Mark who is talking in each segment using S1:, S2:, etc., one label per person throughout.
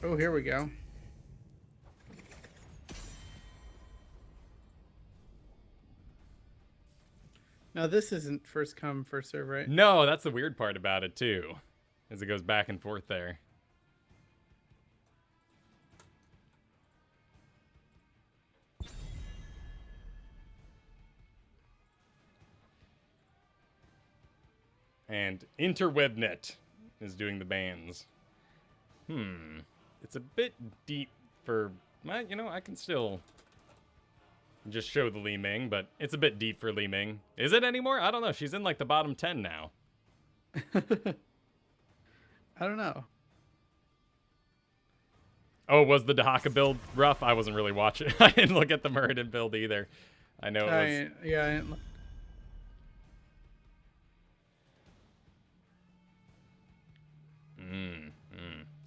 S1: Oh, here we go. Now this isn't first come, first serve, right?
S2: No, that's the weird part about it too, as it goes back and forth there. And Interwebnet is doing the bans. It's a bit deep for... You know, I can still just show the Li Ming, but it's a bit deep for Li Ming. Is it anymore? I don't know. She's in like the bottom 10 now.
S1: I don't know.
S2: Oh, was the Dahaka build rough? I wasn't really watching. I didn't look at the Muradin build either. I know it was...
S1: Yeah, I didn't look.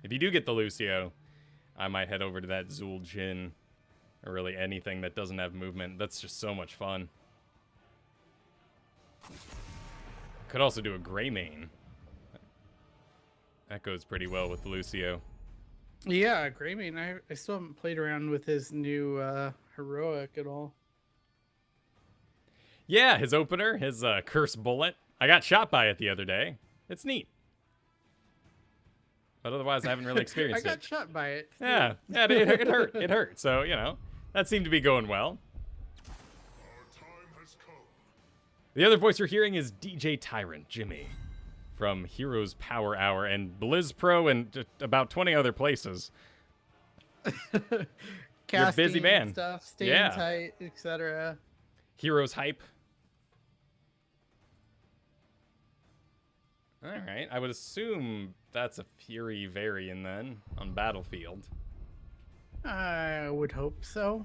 S2: If you do get the Lucio, I might head over to that Zul Jin, or really anything that doesn't have movement. That's just so much fun. Could also do a Greymane. That goes pretty well with the Lucio.
S1: Yeah, Greymane. I still haven't played around with his new heroic at all.
S2: Yeah, his opener, his Curse Bullet. I got shot by it the other day. It's neat. But otherwise, I haven't really experienced it.
S1: I got shot by it.
S2: Yeah, it hurt. It hurt. So, you know, that seemed to be going well. The other voice you're hearing is DjTyrant, Jimmy, from Heroes Power Hour and Blizz Pro and just about 20 other places. You're a busy man.
S1: Stuff, staying tight, etc.
S2: Heroes Hype. All right, I would assume that's a Fury variant then on Battlefield.
S1: I would hope so.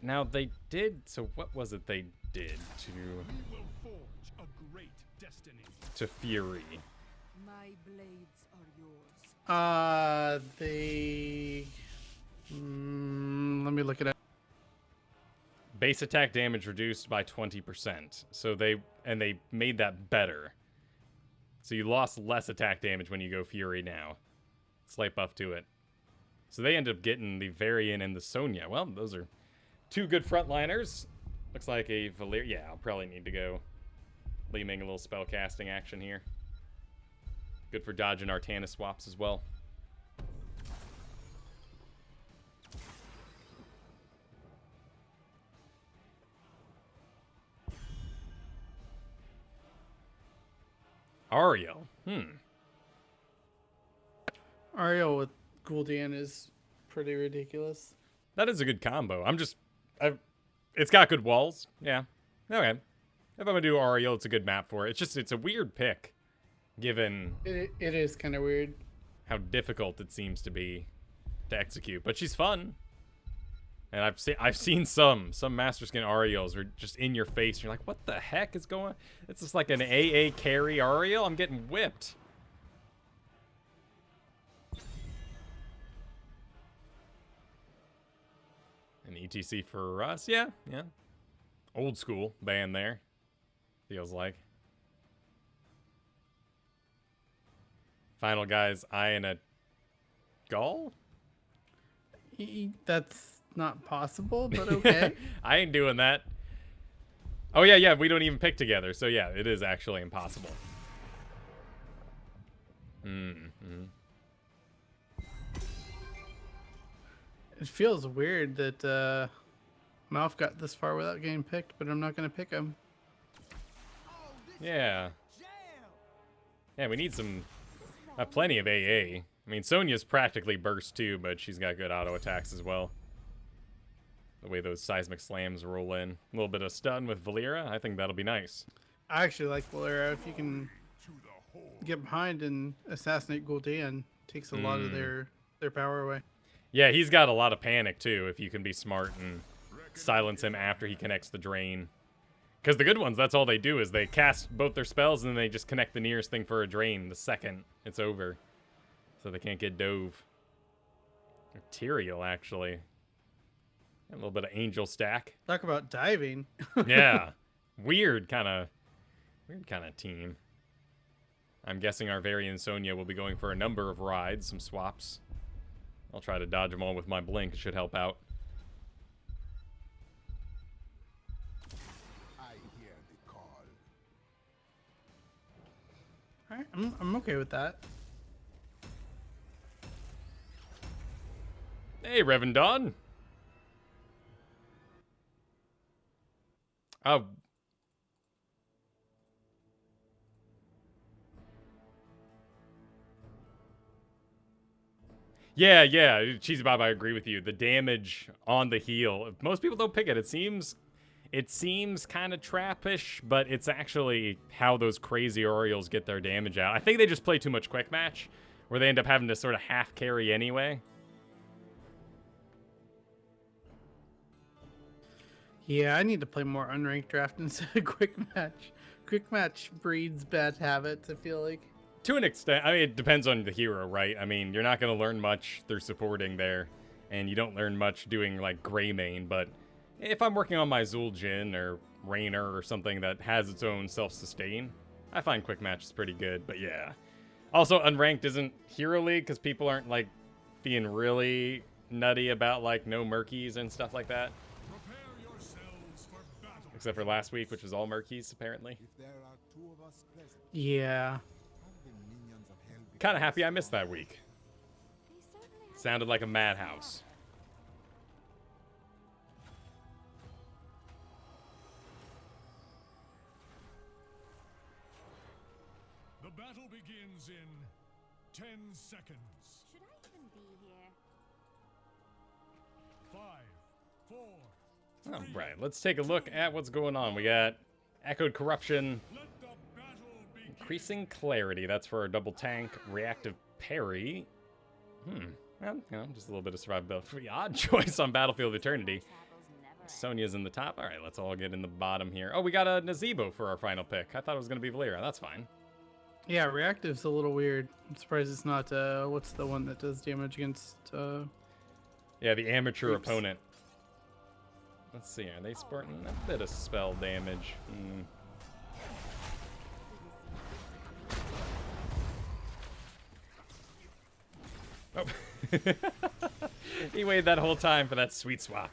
S2: Now they did. So what was it they did to Fury?
S3: My blades are yours.
S1: Let me look it up.
S2: Base attack damage reduced by 20%. So they made that better. So you lost less attack damage when you go Fury now. Slight buff to it. So they end up getting the Varian and the Sonya. Well, those are two good frontliners. Looks like a Valir. Yeah, I'll probably need to go Li Ming a little spell casting action here. Good for dodging Artanis swaps as well. Ariel.
S1: Ariel with Gul'dan is pretty ridiculous.
S2: That is a good combo. It's got good walls. Yeah. Okay. If I'm going to do Ariel, it's a good map for it. It's a weird pick, given...
S1: It is kind of weird.
S2: How difficult it seems to be to execute. But she's fun. And I've seen some Master Skin Ariels are just in your face. You're like, what the heck is going on? It's just like an AA carry Ariel. I'm getting whipped. An ETC for us? Yeah. Old school band there. Feels like. Final guys, eyeing a Gaul?
S1: That's not possible, but okay.
S2: I ain't doing that. Oh, yeah, we don't even pick together. So, yeah, it is actually impossible.
S1: It feels weird that Malf got this far without getting picked, but I'm not going to pick him.
S2: Yeah. Yeah, we need plenty of AA. I mean, Sonya's practically burst too, but she's got good auto attacks as well. The way those seismic slams roll in. A little bit of stun with Valera. I think that'll be nice.
S1: I actually like Valera. If you can get behind and assassinate Gul'dan, takes a lot of their power away.
S2: Yeah, he's got a lot of panic too, if you can be smart and silence him after he connects the drain. Because the good ones, that's all they do, is they cast both their spells and then they just connect the nearest thing for a drain the second it's over. So they can't get dove. Tyrael, actually. A little bit of angel stack.
S1: Talk about diving.
S2: Yeah. Weird kind of team. I'm guessing our Varian Sonya will be going for a number of rides, some swaps. I'll try to dodge them all with my blink. It should help out.
S4: I hear the call.
S1: Alright, I'm okay with that.
S2: Hey, Reverend Dawn. Oh. Yeah, Cheesy Bob, I agree with you. The damage on the heal, most people don't pick it. It seems kind of trappish, but it's actually how those crazy Orioles get their damage out. I think they just play too much quick match, where they end up having to sort of half carry anyway.
S1: Yeah, I need to play more unranked draft instead of quick match. Quick match breeds bad habits, I feel like.
S2: To an extent, I mean, it depends on the hero, right? I mean, you're not going to learn much through supporting there, and you don't learn much doing, like, Grey main, but if I'm working on my Zul'jin or Raynor or something that has its own self-sustain, I find quick match is pretty good, but yeah. Also, unranked isn't Hero League, because people aren't, like, being really nutty about, like, no Murkies and stuff like that. Except for last week, which was all Murkies, apparently.
S4: If there are two of us present,
S1: Yeah.
S4: the minions of hell be-
S2: Kind of happy I missed that week. Sounded like a madhouse.
S5: The battle begins in 10 seconds.
S3: Should I even be here?
S5: 5, 4.
S2: All right, let's take a look at what's going on. We got Echoed Corruption,
S5: Let the battle begin.
S2: Increasing Clarity. That's for our double tank, Reactive Parry. Well, you know, just a little bit of survivability. Odd choice on Battlefield Eternity.
S3: Travels never end.
S2: Sonya's in the top. All right, let's all get in the bottom here. Oh, we got a Nazebo for our final pick. I thought it was going to be Valera. That's fine.
S1: Yeah, reactive's a little weird. I'm surprised it's not, what's the one that does damage against,
S2: Yeah, the amateur
S1: Oops.
S2: opponent. Let's see, are they sporting a bit of spell damage? Oh. He waited that whole time for that sweet swap.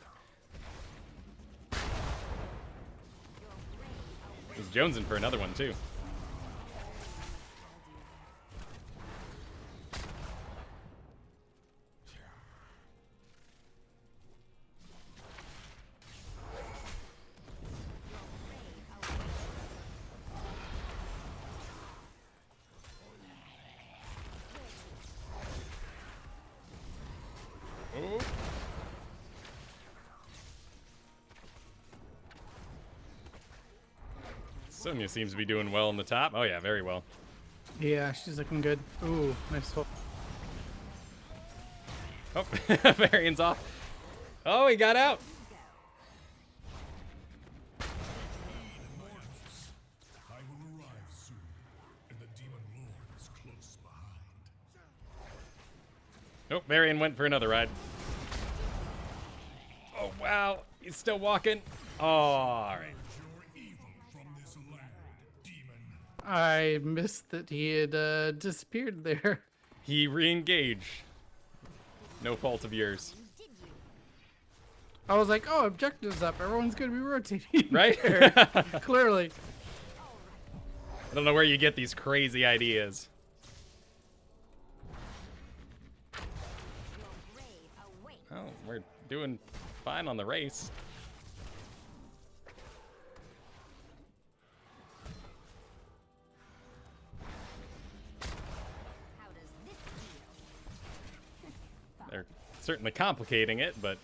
S2: He's jonesing for another one, too. Oh. Sonya seems to be doing well in the top. Oh yeah, very well.
S1: yeah, she's looking good. Ooh, nice swap.
S2: Oh, Varian's off. Oh, he got out.
S5: I will arrive soon, and the Demon Lord is close behind.
S2: Oh, Varian went for another ride. Oh wow, he's still walking. Oh, all right.
S5: Your evil from this land, demon.
S1: I missed that he had disappeared there.
S2: He re-engaged. No fault of yours.
S1: I was like, oh, objective's up. Everyone's going to be rotating.
S2: Right?
S1: there. Clearly.
S2: I don't know where you get these crazy ideas. Oh, we're doing fine on the race.
S3: How does this feel?
S2: They're certainly complicating it, but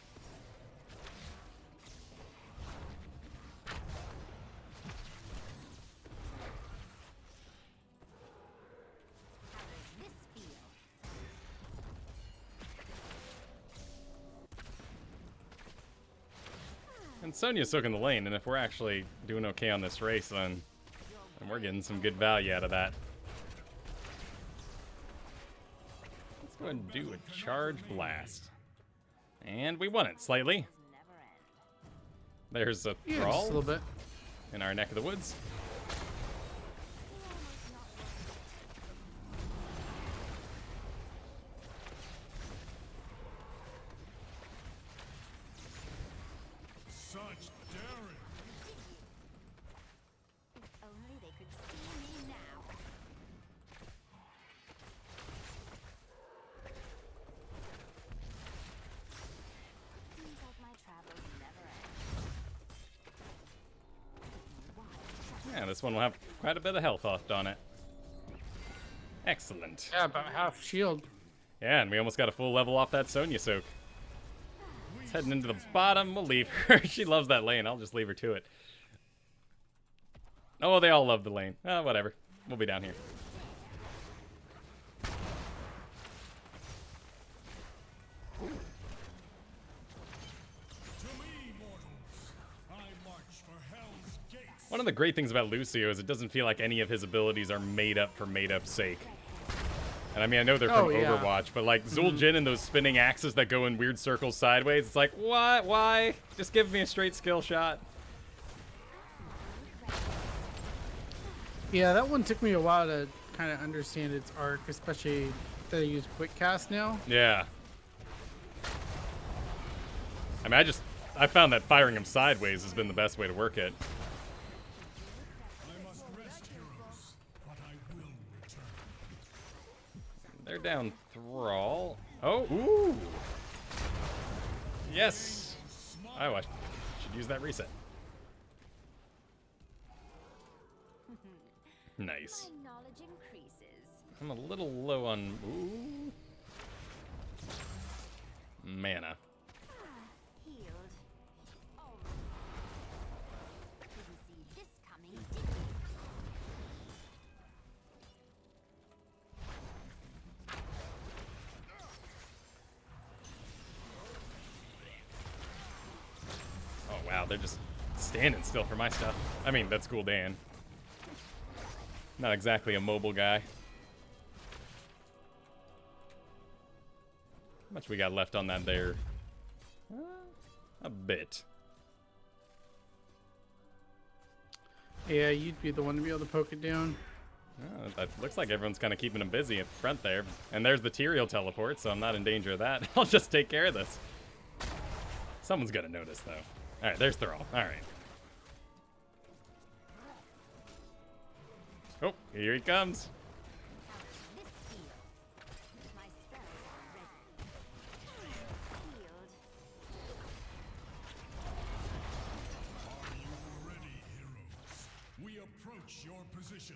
S3: How does this feel?
S2: and Sonya's soaking the lane, and if we're actually doing okay on this race, then we're getting some good value out of that. Let's go ahead and do a charge blast. And we won it slightly.
S3: Never end.
S2: There's a
S1: Yeah, just a
S2: thrall
S1: little bit.
S2: in our neck of the woods. Yeah, this one will have quite a bit of health left on it. Excellent.
S1: Yeah, about half shield.
S2: Yeah, and we almost got a full level off that Sonya soak. It's heading into the bottom. We'll leave her. She loves that lane. I'll just leave her to it. Oh, they all love the lane. Whatever. We'll be down here.
S5: To me, mortals, I march for Hell's Gates.
S2: One of the great things about Lucio is it doesn't feel like any of his abilities are made up for made up's sake. And I mean, I know they're from
S1: Oh, yeah.
S2: Overwatch, but like Zul'jin and those spinning axes that go in weird circles sideways, it's like, what? Why? Just give me a straight skill shot.
S1: Yeah, that one took me a while to kind of understand its arc, especially that I use quick cast now.
S2: Yeah. I mean, I found that firing him sideways has been the best way to work it.
S5: I must rest, heroes, but I will return.
S2: They're down Thrall. Oh, ooh. Yes. Oh, I should use that reset. Nice.
S3: My knowledge increases.
S2: I'm a little low on ooh, mana.
S3: Healed. Oh. Didn't see this coming, did you?
S2: Oh wow, they're just standing still for my stuff. I mean, that's cool, Dan. Not exactly a mobile guy. How much we got left on that there? A bit.
S1: Yeah, you'd be the one to be able to poke it down.
S2: It looks like everyone's kind of keeping him busy at the front there. And there's the Tyrael teleport, so I'm not in danger of that. I'll just take care of this. Someone's gonna notice, though. Alright, there's Thrall. Alright. Oh, here he comes.
S3: This feel. My spells are ready. Healed.
S5: Are you ready, heroes? We approach your position.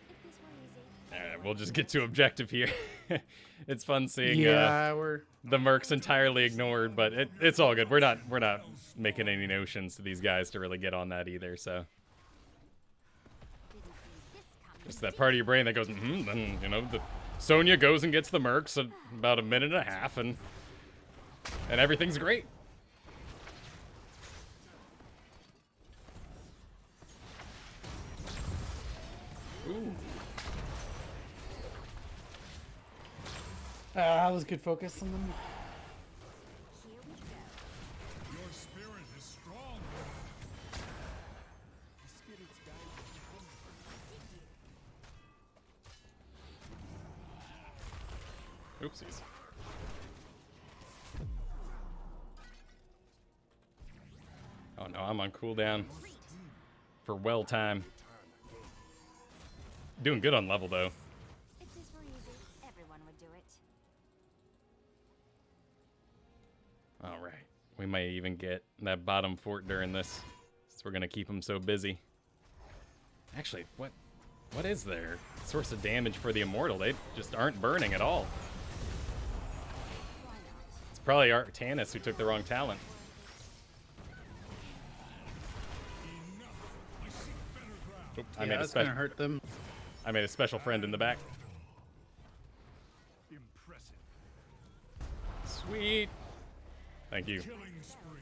S3: If this were easy.
S2: Alright, we'll just get to objective here. It's fun seeing
S1: Yeah, we're
S2: the mercs entirely ignored, but it's all good. We're not making any notions to these guys to really get on that either, so.
S3: Didn't see this coming.
S2: Just that part of your brain that goes, then, you know, the Sonya goes and gets the mercs in about a minute and a half, and everything's great. Ooh.
S1: that was good focus on them.
S3: Here we go.
S5: Your spirit is strong.
S2: Oopsies. Oh no, I'm on cooldown for well time. Doing good on level though.
S3: If this were easy, everyone would do it.
S2: All right, we might even get that bottom fort during this, since we're gonna keep them so busy. Actually, what is their source of damage for the immortal? They just aren't burning at all.
S3: Why not?
S2: It's probably Artanis who took the wrong talent. Oop, I
S1: Yeah,
S2: made a
S1: that's gonna
S2: special.
S1: hurt them.
S2: I made a special friend in the back.
S5: Impressive.
S2: Sweet. Thank you.
S5: Killing spree.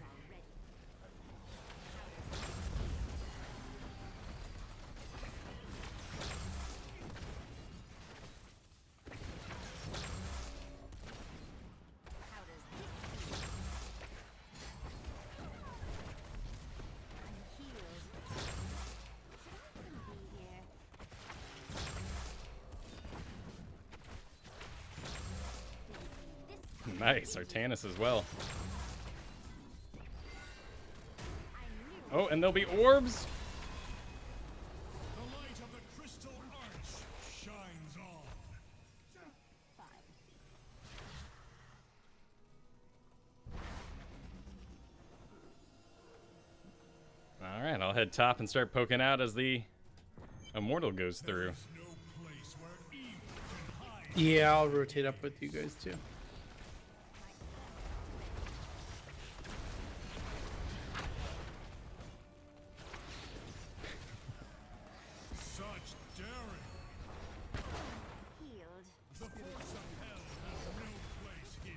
S3: How does this feel? I'm healed. Shouldn't be here. Didn't see this
S2: Nice, Artanis as well.
S3: I knew
S2: Oh, and there'll be orbs.
S5: The light of the crystal arch shines on.
S3: fine.
S2: head top and start poking out as the Immortal goes through.
S5: No place where evil can hide.
S1: Yeah, I'll rotate up with you guys too.
S5: Such daring.
S3: Healed.
S5: The force of hell has no place here.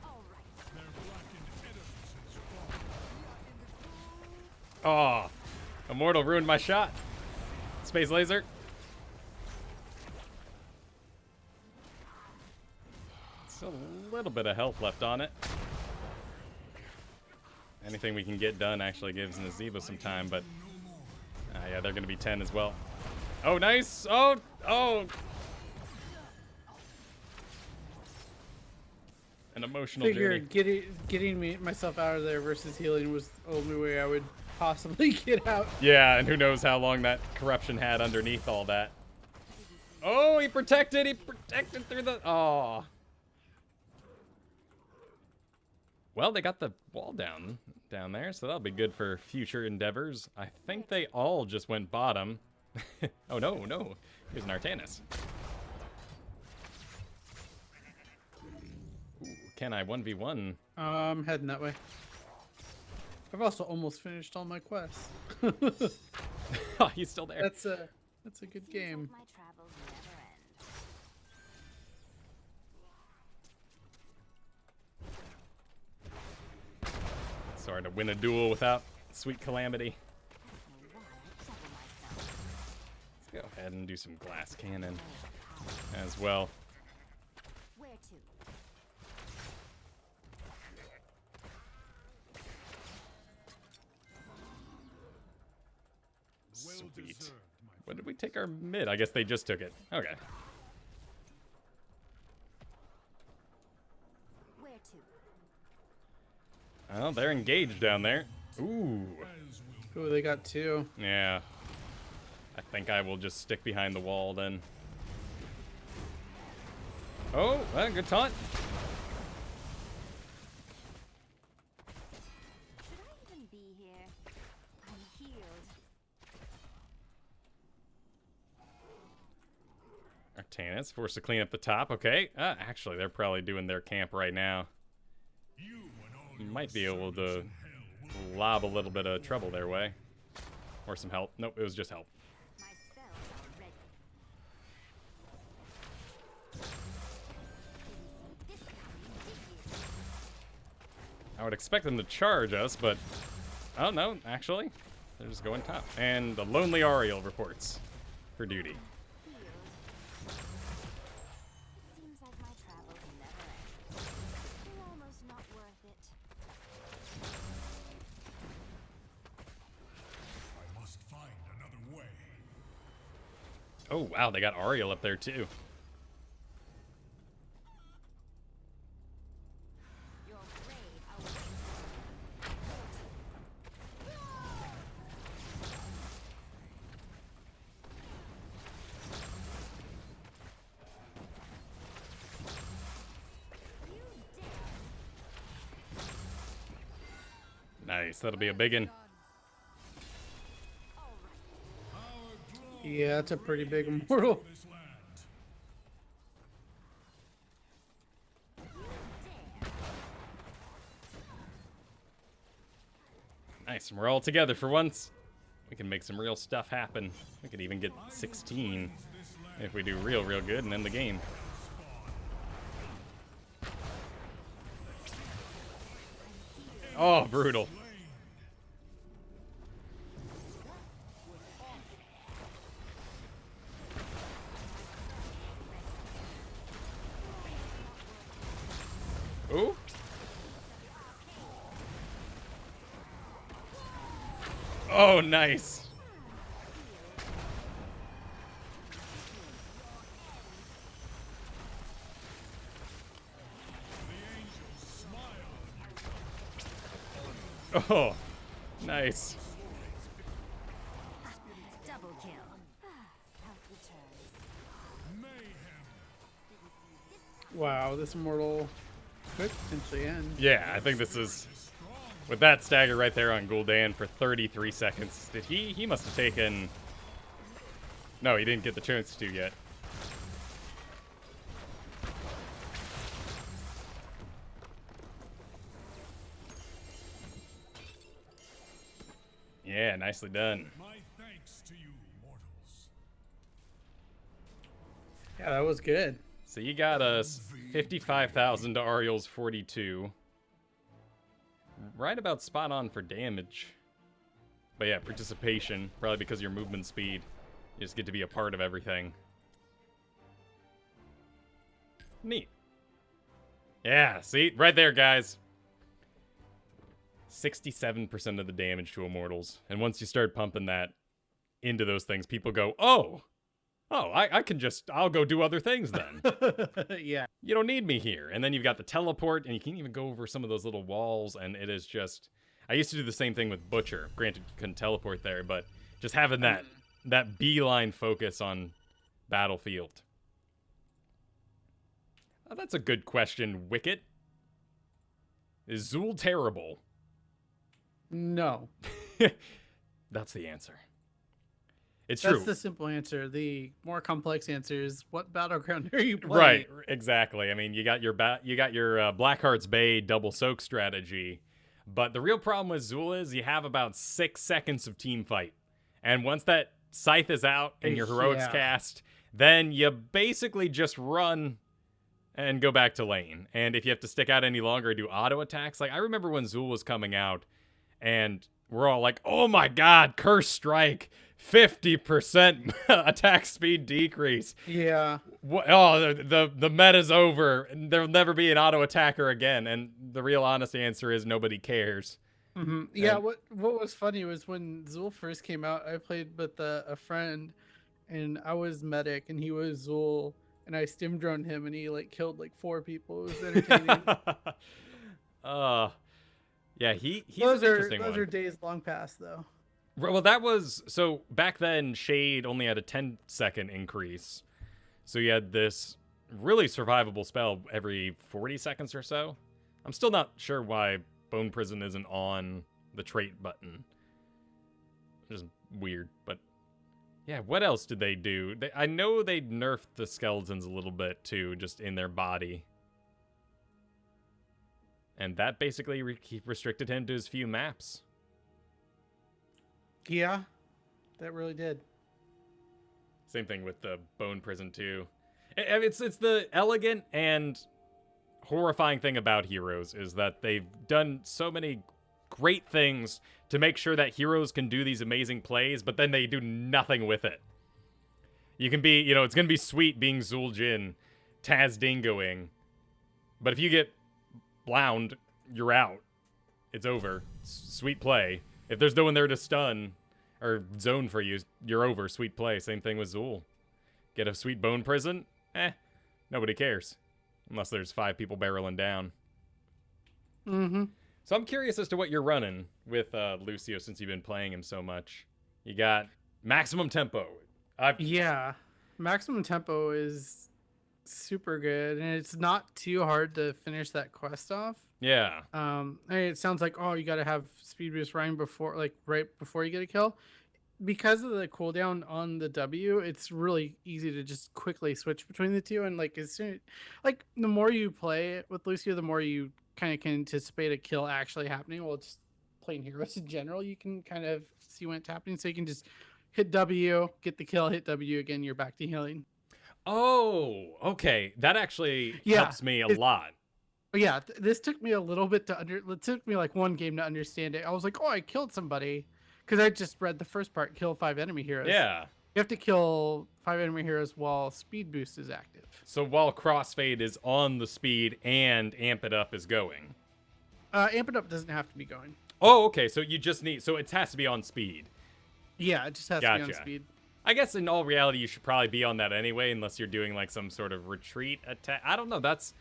S3: All right.
S5: Their blackened edifices fall.
S2: Oh, Immortal ruined my shot. Space laser. Still a little bit of health left on it. Anything we can get done actually gives Nazeebo some time, but yeah, they're gonna be 10 as well. Oh, nice. Oh. An emotional journey.
S1: Figured getting myself out of there versus healing was the only way I would possibly get out.
S2: Yeah, and who knows how long that corruption had underneath all that. Oh, he protected through the... Oh. Well, they got the wall down there, so that'll be good for future endeavors. I think they all just went bottom. Oh, no. Here's an Artanis. Ooh, can I 1v1?
S1: I'm heading that way. I've also almost finished all my quests.
S2: Oh, he's still there.
S1: That's a good
S3: Seems
S1: game.
S3: like my travels never end.
S2: It's hard to win a duel without sweet calamity.
S3: I don't know why I trouble myself.
S2: Let's go ahead and do some glass cannon as well.
S3: Where to?
S5: Well
S2: Sweet.
S5: deserved, my
S2: When did we take our mid? I guess they just took it. Okay.
S3: Where to?
S2: Well, they're engaged down there. Ooh.
S5: as will
S1: Oh, they got two.
S2: Yeah. I think I will just stick behind the wall then. Oh, well, good taunt.
S3: Should I even be here? I'm healed.
S2: Artanis forced to clean up the top. Okay. Actually, they're probably doing their camp right now.
S5: you and all
S2: You
S5: your
S2: might be able
S5: servants
S2: to
S5: in hell will
S2: lob a little bit of trouble their way. Or some help. Nope, it was just help.
S3: My spells are ready. Didn't see this coming, did you?
S2: I would expect them to charge us, but... Oh, no, actually. They're just going top. And the Lonely Ariel reports for duty.
S3: Healed. It seems like my travels never end. They're almost not worth it.
S5: I must find another way.
S2: Oh, wow, they got Ariel up there, too.
S3: Your grave awaits. You dare.
S2: Nice, that'll be a big one.
S3: All right.
S5: Our glory
S1: Yeah, that's a pretty big immortal.
S5: this land.
S2: Nice, and we're all together for once. We can make some real stuff happen. We could even get 16 if we do real good and end the game. Oh, brutal. Ooh. Oh, nice. Oh, nice.
S3: Double kill. Health returns.
S5: Mayhem
S1: Wow, this immortal could potentially end.
S2: Yeah, I think this is... With that stagger right there on Gul'dan for 33 seconds. Did he? He must have taken... No, he didn't get the chance to yet. Yeah, nicely done.
S5: My thanks to you, mortals.
S1: Yeah, that was good.
S2: So you got us 55,000 to Ariel's 42. Right about spot on for damage. But yeah, participation, probably because of your movement speed. You just get to be a part of everything. Neat. Yeah, see? Right there, guys. 67% of the damage to Immortals. And once you start pumping that into those things, people go, oh, I'll go do other things then.
S1: Yeah.
S2: You don't need me here. And then you've got the teleport, and you can't even go over some of those little walls, and it is just... I used to do the same thing with Butcher. Granted, you couldn't teleport there, but just having that beeline focus on Battlefield. Oh, that's a good question, Wicket. Is Zool terrible?
S1: No.
S2: That's the answer. It's
S1: That's
S2: true.
S1: the simple answer. The more complex answer is what battleground are you playing?
S2: Right, exactly. I mean, you got your Blackheart's Bay double soak strategy, but the real problem with Zool is you have about 6 seconds of team fight, and once that Scythe is out and your heroics cast, then you basically just run and go back to lane. And if you have to stick out any longer, do auto attacks. Like I remember when Zool was coming out, and we're all like, "Oh my God, Curse Strike." 50% attack speed decrease.
S1: Yeah.
S2: What, oh, the meta's over. There'll never be an auto attacker again. And the real honest answer is nobody cares.
S1: Mm-hmm. Yeah. What was funny was when Zool first came out, I played with a friend, and I was medic, and he was Zool, and I stim droned him, and he like killed like 4 people. It was entertaining.
S2: Yeah, he's
S1: those
S2: an interesting
S1: those
S2: one.
S1: are days long past though.
S2: Well, that was... So, back then, Shade only had a 10-second increase. So you had this really survivable spell every 40 seconds or so. I'm still not sure why Bone Prison isn't on the trait button. Just weird, but... Yeah, what else did they do? I know they nerfed the skeletons a little bit, too, just in their body. And that basically restricted him to his few maps.
S1: Yeah, that really did.
S2: Same thing with the Bone Prison too. It's the elegant and horrifying thing about Heroes is that they've done so many great things to make sure that heroes can do these amazing plays, but then they do nothing with it. You can be, it's gonna be sweet being Zool Jin, Taz Dingoing, but if you get blound, you're out. It's over. Sweet play. If there's no one there to stun or zone for you, you're over. Sweet play. Same thing with Zool. Get a sweet Bone Prison? Nobody cares. Unless there's 5 people barreling down.
S1: Mm-hmm.
S2: So I'm curious as to what you're running with Lucio since you've been playing him so much. You got Maximum Tempo.
S1: Yeah. Maximum Tempo is super good, and it's not too hard to finish that quest off.
S2: Yeah.
S1: It sounds like, you got to have speed boost right before you get a kill. Because of the cooldown on the W, it's really easy to just quickly switch between the two. And the more you play it with Lucio, the more you kind of can anticipate a kill actually happening. Well, just playing heroes in general, you can kind of see when it's happening. So you can just hit W, get the kill, hit W again, you're back to healing.
S2: Oh, okay. That actually helps me a lot.
S1: Yeah, this took me a little bit it took me like one game to understand it. I was like, I killed somebody. Because I just read the first part, kill 5 enemy heroes.
S2: Yeah.
S1: You have to kill 5 enemy heroes while speed boost is active.
S2: So while crossfade is on the speed and amp it up is going.
S1: Amp it up doesn't have to be going.
S2: Oh, okay. So you just need... So it has to be on speed.
S1: Yeah, it just has to be on speed.
S2: I guess in all reality, you should probably be on that anyway, unless you're doing like some sort of retreat attack. I don't know. That's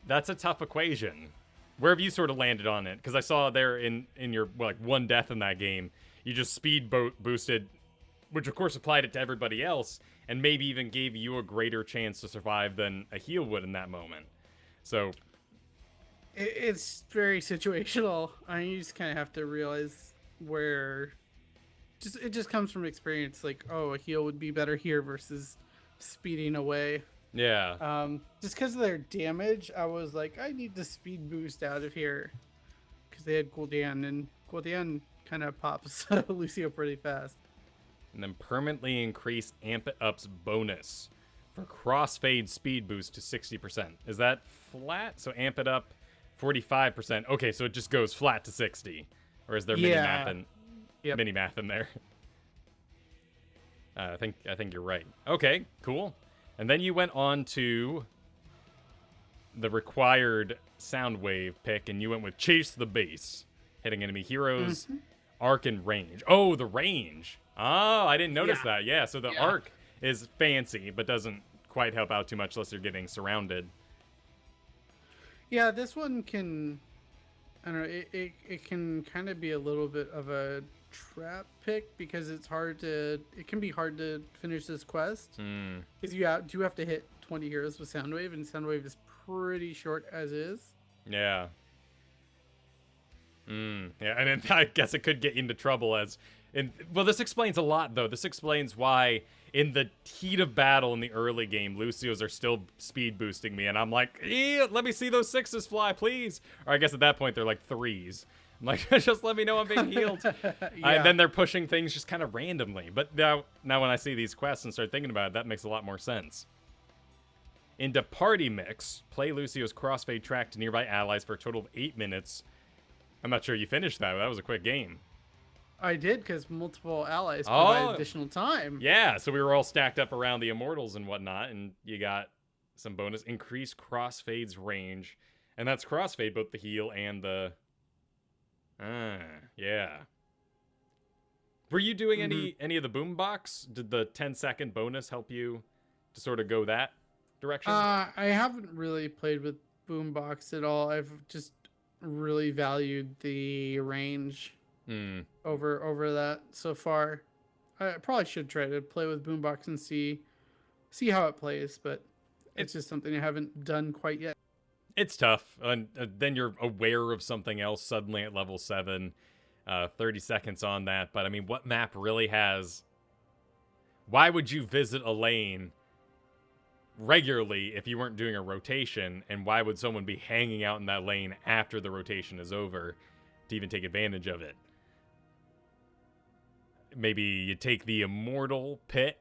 S2: a tough equation. Where have you sort of landed on it? Because I saw there in your one death in that game, you just speed boosted, which of course applied it to everybody else, and maybe even gave you a greater chance to survive than a heal would in that moment. So
S1: It's very situational. I mean, you just kind of have to realize where. It just comes from experience. Like, oh, a heal would be better here versus speeding away.
S2: yeah.
S1: Just because of their damage, I was like, I need the speed boost out of here because they had Gul'dan, and Gul'dan kind of pops Lucio pretty fast.
S2: And then permanently increase Amp It Up's bonus for crossfade speed boost to 60%. Is that flat? So Amp It Up 45%. Okay, so it just goes flat to 60. Or is there mini math in there? I think you're right. Okay, cool. And then you went on to the required sound wave pick, and you went with Chase the Base, hitting enemy heroes, arc and range. Oh, the range. Oh, I didn't notice that. Yeah, so the arc is fancy, but doesn't quite help out too much unless you're getting surrounded.
S1: Yeah, this one can. I don't know. It can kind of be a little bit of a trap pick because it's hard to. It can be hard to finish this quest because you do have to hit 20 heroes with Soundwave, and Soundwave is pretty short as is.
S2: Yeah. Yeah, and then I guess it could get you into trouble well, this explains a lot, though. This explains why in the heat of battle in the early game, Lucios are still speed boosting me, and I'm like, let me see those 6s fly, please. Or I guess at that point, they're like 3s. I'm like, just let me know I'm being healed. And then they're pushing things just kind of randomly. But now when I see these quests and start thinking about it, that makes a lot more sense. Into Party Mix, play Lucio's crossfade track to nearby allies for a total of 8 minutes. I'm not sure you finished that, but that was a quick game.
S1: I did, because multiple allies provide additional time.
S2: Yeah, so we were all stacked up around the Immortals and whatnot, and you got some bonus. Increase crossfade's range. And that's crossfade, both the heal and the... yeah. Were you doing any of the boombox? Did the 10-second bonus help you to sort of go that direction?
S1: I haven't really played with boombox at all. I've just really valued the range over that so far. I probably should try to play with boombox and see how it plays, but it's just something I haven't done quite yet.
S2: It's tough, and then you're aware of something else suddenly at level 7. 30 seconds on that, but I mean, what map really has... Why would you visit a lane regularly if you weren't doing a rotation, and why would someone be hanging out in that lane after the rotation is over to even take advantage of it? Maybe you take the Immortal Pit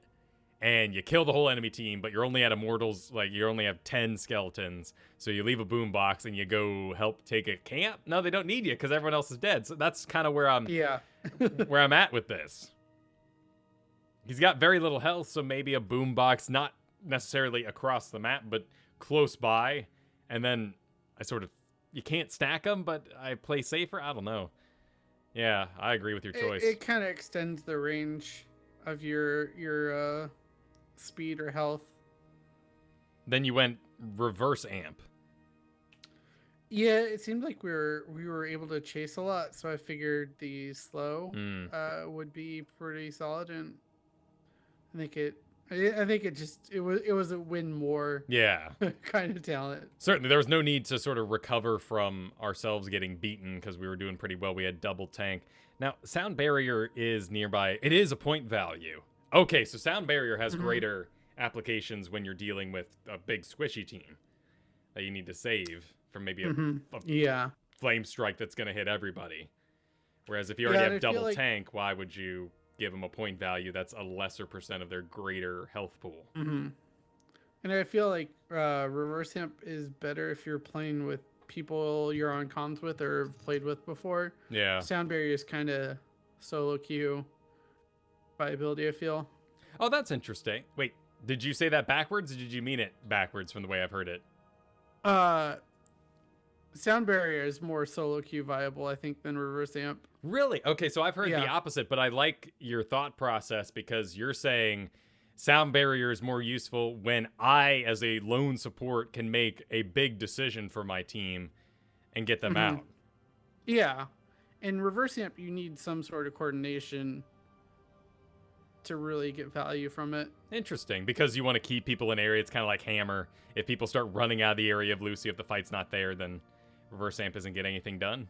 S2: and you kill the whole enemy team, but you're only at Immortals, like you only have 10 skeletons, so you leave a boombox and you go help take a camp? No, they don't need you because everyone else is dead. So that's kind of where I'm where I'm at with this. He's got very little health, so maybe a boombox, not necessarily across the map, but close by, and then you can't stack them, but I play safer. I don't know. Yeah, I agree with your choice.
S1: It kind of extends the range of your speed or health.
S2: Then you went reverse amp.
S1: Yeah, it seemed like we were able to chase a lot, so I figured the slow would be pretty solid, and I think it was a win more kind of talent.
S2: Certainly, there was no need to sort of recover from ourselves getting beaten because we were doing pretty well. We had double tank. Now, sound barrier is nearby. It is a point value. Okay, so sound barrier has greater applications when you're dealing with a big squishy team that you need to save from maybe a flame strike that's going to hit everybody. Whereas if you already have double tank, why would you give them a point value that's a lesser percent of their greater health pool?
S1: And I feel like reverse amp is better if you're playing with people you're on comms with or have played with before.
S2: Yeah.
S1: Sound barrier is kind of solo queue viability, I feel.
S2: Oh, that's interesting. Wait, did you say that backwards, or did you mean it backwards from the way I've heard it?
S1: Sound barrier is more solo queue viable, I think, than reverse amp.
S2: Really? Okay, so I've heard the opposite, but I like your thought process because you're saying sound barrier is more useful when I, as a lone support, can make a big decision for my team and get them out. Yeah.
S1: In reverse amp, you need some sort of coordination to really get value from it.
S2: Interesting, because you want to keep people in area. It's kind of like Hammer. If people start running out of the area of Lucio, if the fight's not there, then reverse amp isn't getting anything done.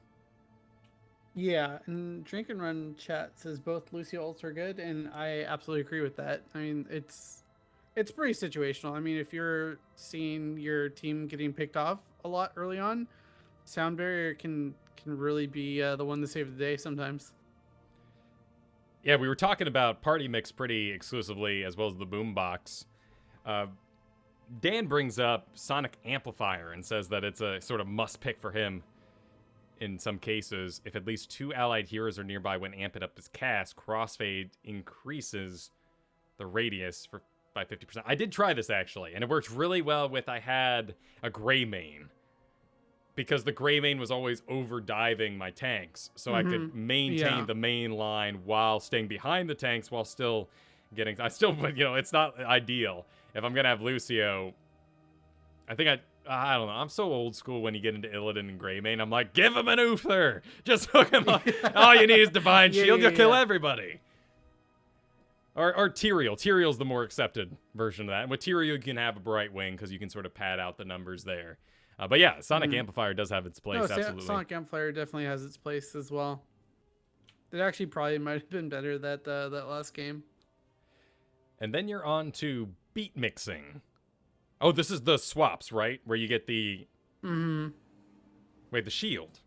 S1: Yeah, and Drink and Run chat says both Lucio ults are good, and I absolutely agree with that. I mean, it's pretty situational. I mean, if you're seeing your team getting picked off a lot early on, Sound Barrier can really be the one to save the day sometimes.
S2: Yeah, we were talking about Party Mix pretty exclusively, as well as the Boombox. Dan brings up Sonic Amplifier and says that it's a sort of must pick for him in some cases. If at least 2 allied heroes are nearby when Amp It Up is cast, Crossfade increases the radius by 50%. I did try this actually, and it worked really well with I had a Gray main. Because the Gray main was always over-diving my tanks, so I could maintain the main line while staying behind the tanks while still getting... it's not ideal. If I'm going to have Lucio, I think I don't know. I'm so old school when you get into Illidan and Gray main. I'm like, give him an Uther! Just hook him up. All you need is Divine Shield. You'll kill everybody. Or Tyrael. Tyrael's the more accepted version of that. And with Tyrael, you can have a Bright Wing because you can sort of pad out the numbers there. But yeah, Sonic Amplifier does have its place, absolutely.
S1: Sonic Amplifier definitely has its place as well. It actually probably might have been better that last game.
S2: And then you're on to beat mixing. Oh, this is the swaps, right? Where you get the... Wait, the shield.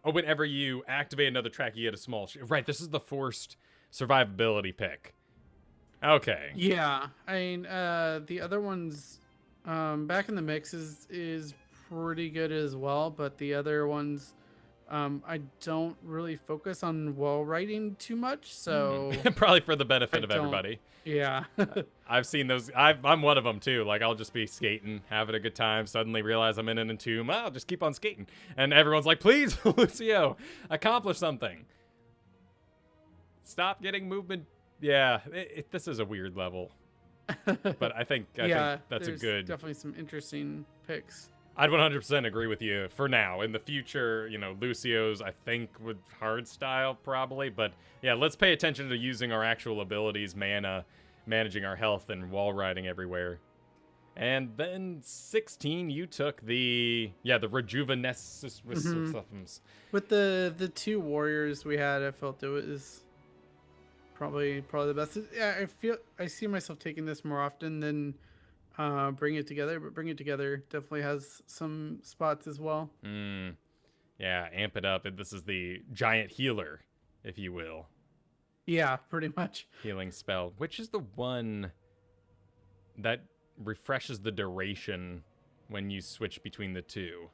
S2: Oh, whenever you activate another track, you get a small shield. Right, this is the forced survivability pick. Okay.
S1: Yeah, I mean, the other ones... Back in the Mix is pretty good as well, but the other ones, I don't really focus on wall writing too much, so...
S2: Probably for the benefit of everybody.
S1: Yeah.
S2: I've seen those. I'm one of them, too. Like, I'll just be skating, having a good time, suddenly realize I'm in an entomb. I'll just keep on skating. And everyone's like, please, Lucio, accomplish something. Stop getting movement. Yeah, this is a weird level. But I think that's a good...
S1: definitely some interesting picks.
S2: I'd 100% agree with you for now. In the future, Lucio's, I think, with hardstyle probably. But yeah, let's pay attention to using our actual abilities, mana, managing our health, and wall riding everywhere. And then 16, you took the rejuvenescence.
S1: With the 2 warriors we had, I felt it was probably the best. Yeah, I see myself taking this more often than Bring It Together, but Bring It Together definitely has some spots as well.
S2: Yeah, Amp It Up. This is the giant healer, if you will.
S1: Yeah, pretty much.
S2: Healing spell, which is the one that refreshes the duration when you switch between the two.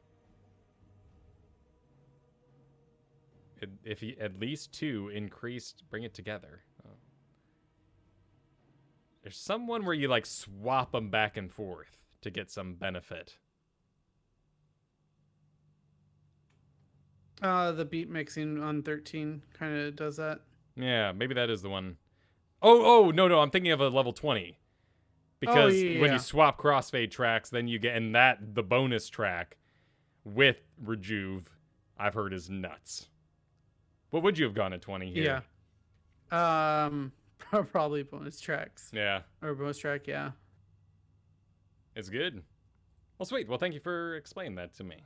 S2: If at least 2 increased, Bring It Together. Oh. There's someone where you like swap them back and forth to get some benefit.
S1: The beat mixing on 13 kind of does that.
S2: Yeah, maybe that is the one. Oh, no, I'm thinking of a level 20. Because when you swap crossfade tracks, then you get, and the bonus track with Rejuve, I've heard is nuts. What would you have gone at 20 here?
S1: Yeah. Probably bonus tracks.
S2: Yeah.
S1: Or bonus track, yeah.
S2: It's good. Well, sweet. Well, thank you for explaining that to me.